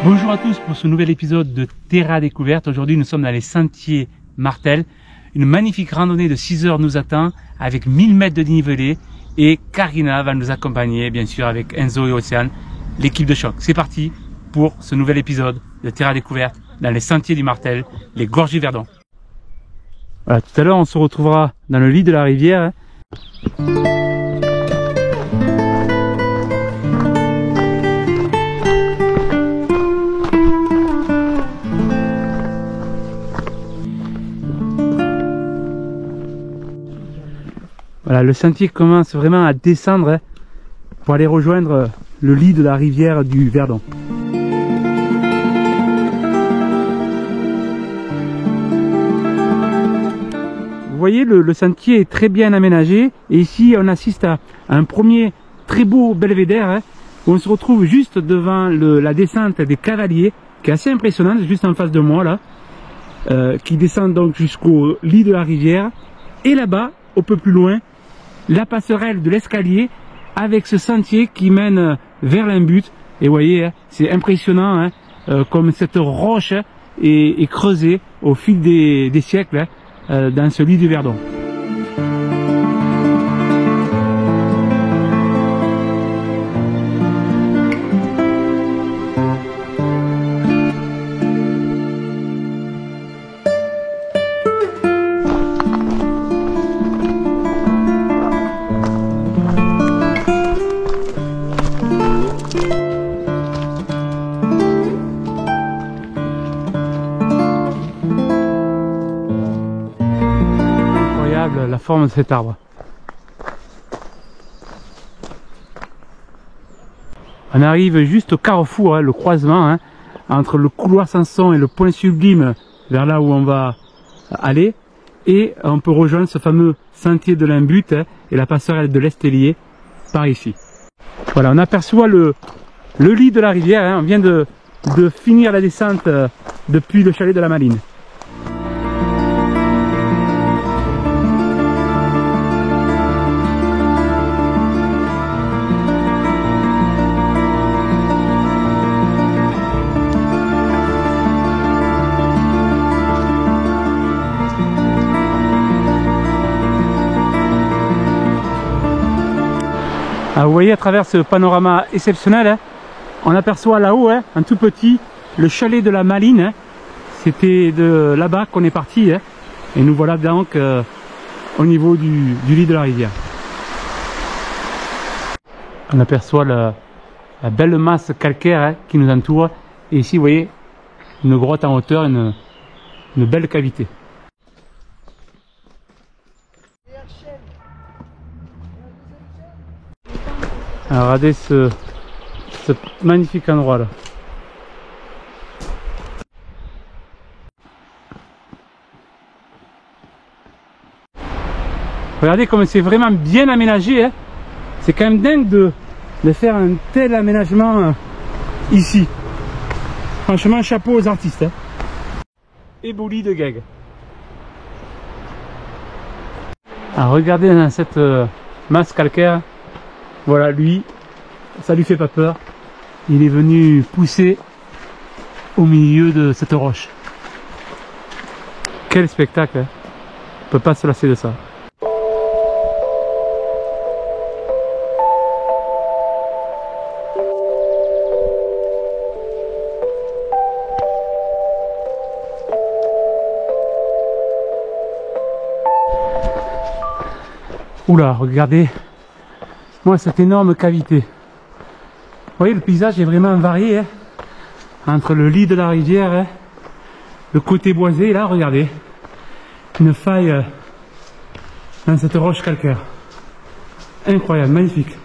Bonjour à tous pour ce nouvel épisode de Terra Découverte. Aujourd'hui nous sommes dans les sentiers Martel. Une magnifique randonnée de 6 heures nous attend avec 1000 mètres de dénivelé et Karina va nous accompagner bien sûr avec Enzo et Océane, l'équipe de choc. C'est parti pour ce nouvel épisode de Terra Découverte dans les sentiers du Martel, les gorges du Verdon. Voilà, tout à l'heure on se retrouvera dans le lit de la rivière. Voilà, le sentier commence vraiment à descendre pour aller rejoindre le lit de la rivière du Verdon. Vous voyez, le sentier est très bien aménagé et ici on assiste à un premier très beau belvédère où on se retrouve juste devant la descente des cavaliers qui est assez impressionnante, juste en face de moi là, qui descend donc jusqu'au lit de la rivière et là-bas, un peu plus loin, la passerelle de l'escalier avec ce sentier qui mène vers l'imbut. Et vous voyez, c'est impressionnant comme cette roche est creusée au fil des siècles dans ce lit du Verdon. La forme de cet arbre. On arrive juste au carrefour, le croisement entre le couloir Sanson et le point sublime vers là où on va aller, et on peut rejoindre ce fameux sentier de l'imbut et la passerelle de l'Estelier par ici. Voilà, on aperçoit le lit de la rivière, on vient de finir la descente depuis le chalet de la Maline. Ah, vous voyez à travers ce panorama exceptionnel, on aperçoit là-haut, un tout petit, le chalet de la Maline. C'était de là-bas qu'on est parti, et nous voilà donc au niveau du lit de la rivière. On aperçoit la belle masse calcaire qui nous entoure, et ici vous voyez une grotte en hauteur, une belle cavité. Alors regardez ce magnifique endroit là. Regardez comme c'est vraiment bien aménagé. C'est quand même dingue de faire un tel aménagement ici. Franchement, chapeau aux artistes. Ébloui de gag. Alors regardez dans cette masse calcaire. Voilà, lui, ça lui fait pas peur. Il est venu pousser au milieu de cette roche. Quel spectacle, on peut pas se lasser de ça. Oula, regardez. Moi, cette énorme cavité. Vous voyez, le paysage est vraiment varié entre le lit de la rivière, le côté boisé, et là, regardez, une faille dans cette roche calcaire. Incroyable, magnifique.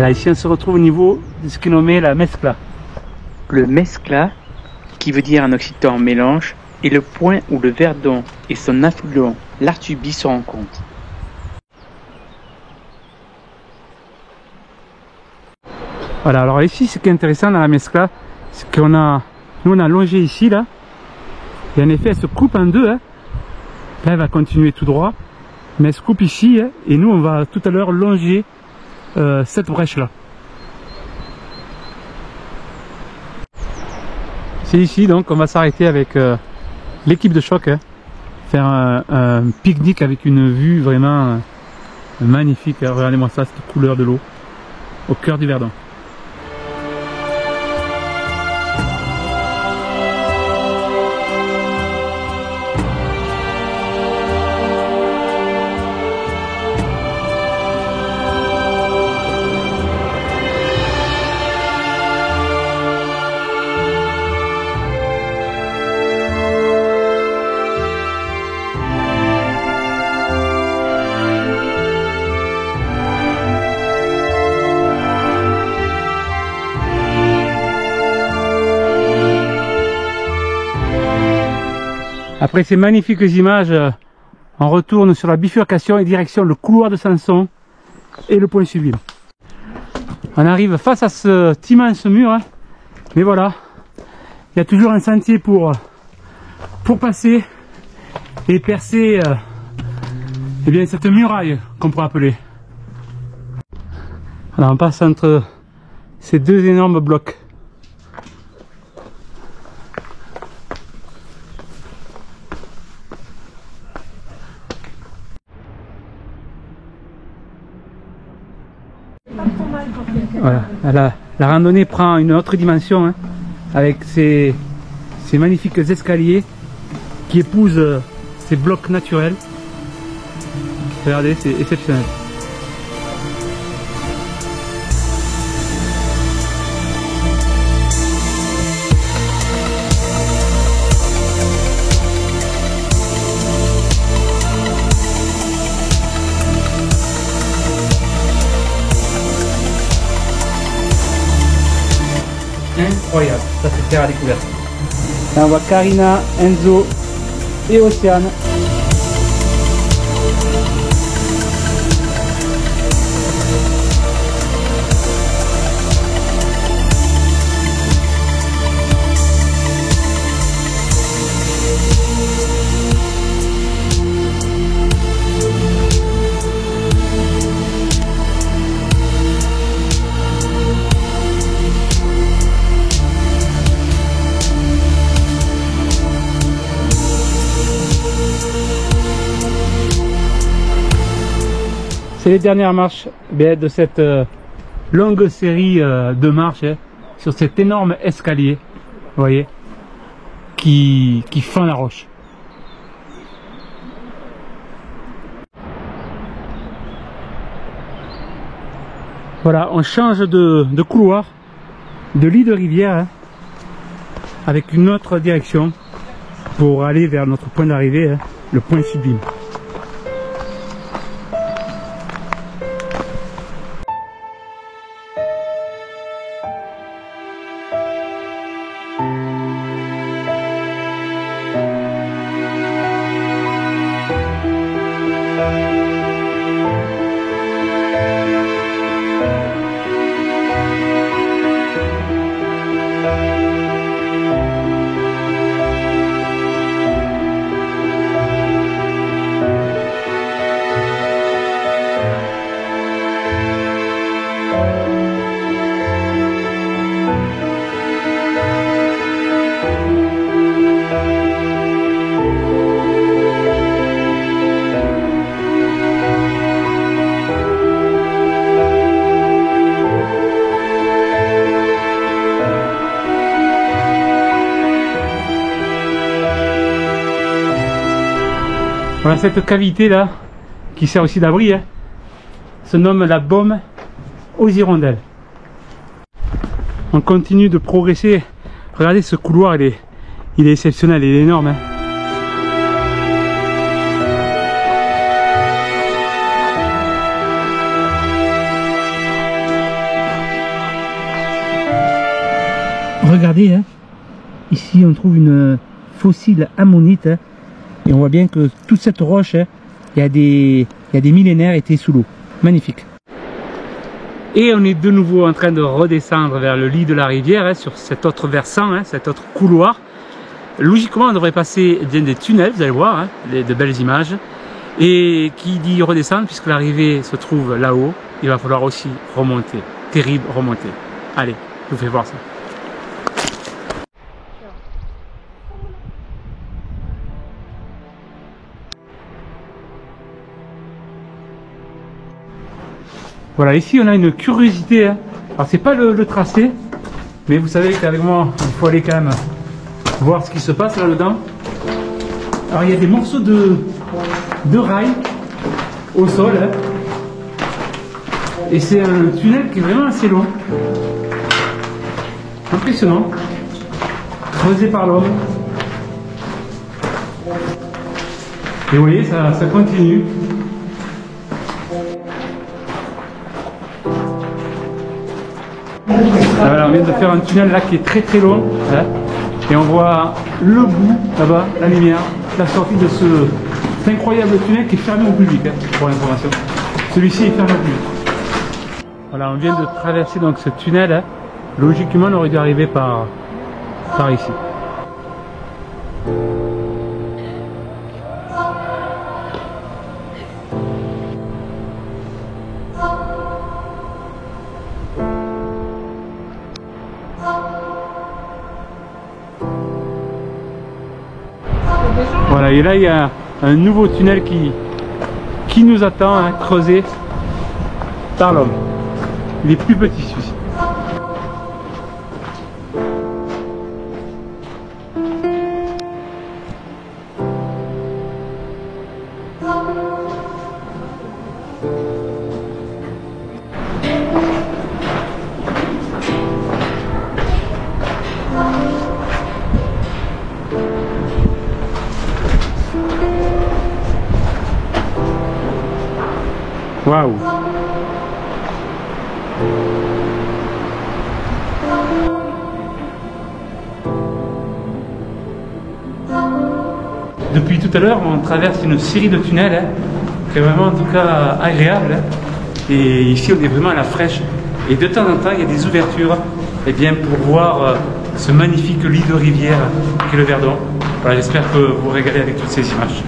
Voilà, ici on se retrouve au niveau de ce qui est nommé la mescla. Le mescla, qui veut dire en occitan mélange, est le point où le Verdon et son affluent l'Artuby se rencontrent. Voilà, alors ici ce qui est intéressant dans la mescla, c'est qu'on a, nous on a longé ici là, et en effet elle se coupe en deux, hein. Là elle va continuer tout droit, mais elle se coupe ici, hein, et nous on va tout à l'heure longer cette brèche là. C'est ici donc on va s'arrêter avec l'équipe de choc, hein, faire un pique-nique avec une vue vraiment magnifique. Regardez-moi ça, cette couleur de l'eau au cœur du Verdon. Après ces magnifiques images, on retourne sur la bifurcation et direction le couloir de Samson et le point sublime. On arrive face à cet immense mur, hein, mais voilà, il y a toujours un sentier pour passer et percer eh bien, cette muraille qu'on pourrait appeler. Alors on passe entre ces deux énormes blocs. Voilà, la randonnée prend une autre dimension, hein, avec ces magnifiques escaliers qui épousent ces blocs naturels. Regardez, c'est exceptionnel. Incroyable, ça c'est terre à découverte. Là on voit Karina, Enzo et Océane. C'est les dernières marches de cette longue série de marches, hein, sur cet énorme escalier, vous voyez, qui fend la roche. Voilà, on change de couloir, de lit de rivière, hein, avec une autre direction pour aller vers notre point d'arrivée, hein, le point sublime. Voilà, cette cavité là, qui sert aussi d'abri, hein, se nomme la baume aux hirondelles. On continue de progresser. Regardez ce couloir, il est exceptionnel, il est énorme, hein. Regardez, hein, ici on trouve une fossile ammonite, hein, et on voit bien que toute cette roche, hein, il y a des millénaires était sous l'eau. Magnifique. Et on est de nouveau en train de redescendre vers le lit de la rivière, hein, sur cet autre versant, hein, cet autre couloir. Logiquement, on devrait passer des tunnels, vous allez voir, hein, de belles images. Et qui dit redescendre, puisque l'arrivée se trouve là-haut, il va falloir aussi remonter. Terrible remontée. Allez, je vous fais voir ça. Voilà, ici on a une curiosité, hein. Alors c'est pas le tracé, mais vous savez qu'avec moi, il faut aller quand même voir ce qui se passe là-dedans. Alors il y a des morceaux de rail au sol, hein. Et c'est un tunnel qui est vraiment assez long. Impressionnant. Creusé par l'homme. Et vous voyez, ça continue. Voilà, on vient de faire un tunnel là qui est très très long, hein, et on voit le bout là-bas, la lumière, la sortie de cet incroyable tunnel qui est fermé au public, hein, pour l'information. Celui-ci est fermé au public. Voilà, on vient de traverser donc ce tunnel, hein. Logiquement on aurait dû arriver par ici. Voilà, et là il y a un nouveau tunnel qui nous attend, hein, creusé par l'homme. Il est plus petit celui-ci. Waouh! Depuis tout à l'heure, on traverse une série de tunnels, hein, qui est vraiment en tout cas agréable, hein. Et ici, on est vraiment à la fraîche. Et de temps en temps, il y a des ouvertures, eh bien, pour voir ce magnifique lit de rivière qu'est le Verdon. Voilà, j'espère que vous vous régalez avec toutes ces images.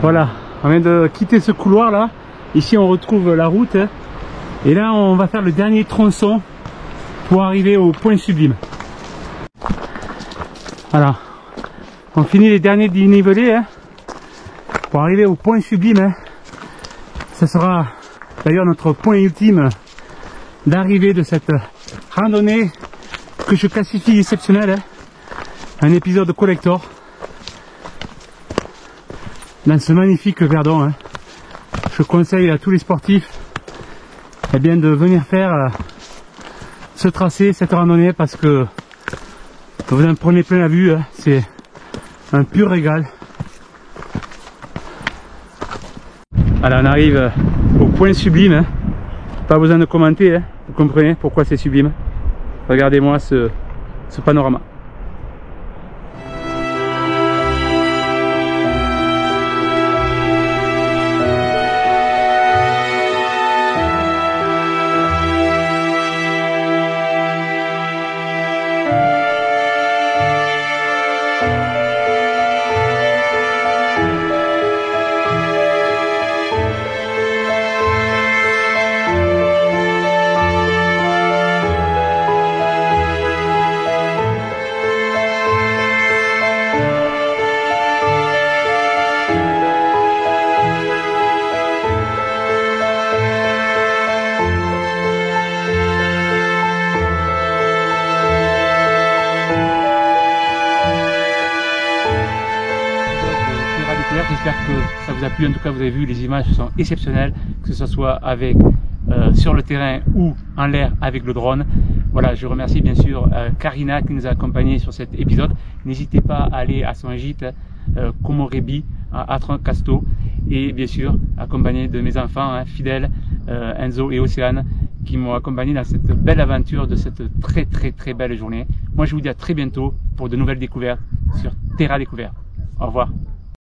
Voilà, on vient de quitter ce couloir là. Ici on retrouve la route, hein. Et là on va faire le dernier tronçon pour arriver au point sublime. Voilà, on finit les derniers dénivelés, hein, pour arriver au point sublime, hein. Ce sera d'ailleurs notre point ultime d'arrivée de cette randonnée que je classifie exceptionnelle, hein. Un épisode collector dans ce magnifique Verdon, hein. Je conseille à tous les sportifs, eh bien, de venir faire ce tracé, cette randonnée, parce que vous en prenez plein la vue, hein. C'est un pur régal. Alors on arrive au point sublime, hein. Pas besoin de commenter, hein. Vous comprenez pourquoi c'est sublime. Regardez-moi ce panorama. que ça vous a plu. En tout cas, vous avez vu, les images sont exceptionnelles, que ce soit avec sur le terrain ou en l'air avec le drone. Voilà, je remercie bien sûr Karina qui nous a accompagnés sur cet épisode. N'hésitez pas à aller à son gîte Komorebi à Trancasto, et bien sûr accompagné de mes enfants fidèles Enzo et Océane, qui m'ont accompagné dans cette belle aventure de cette très belle journée. Moi je vous dis à très bientôt pour de nouvelles découvertes sur Terra Découverte. Au revoir.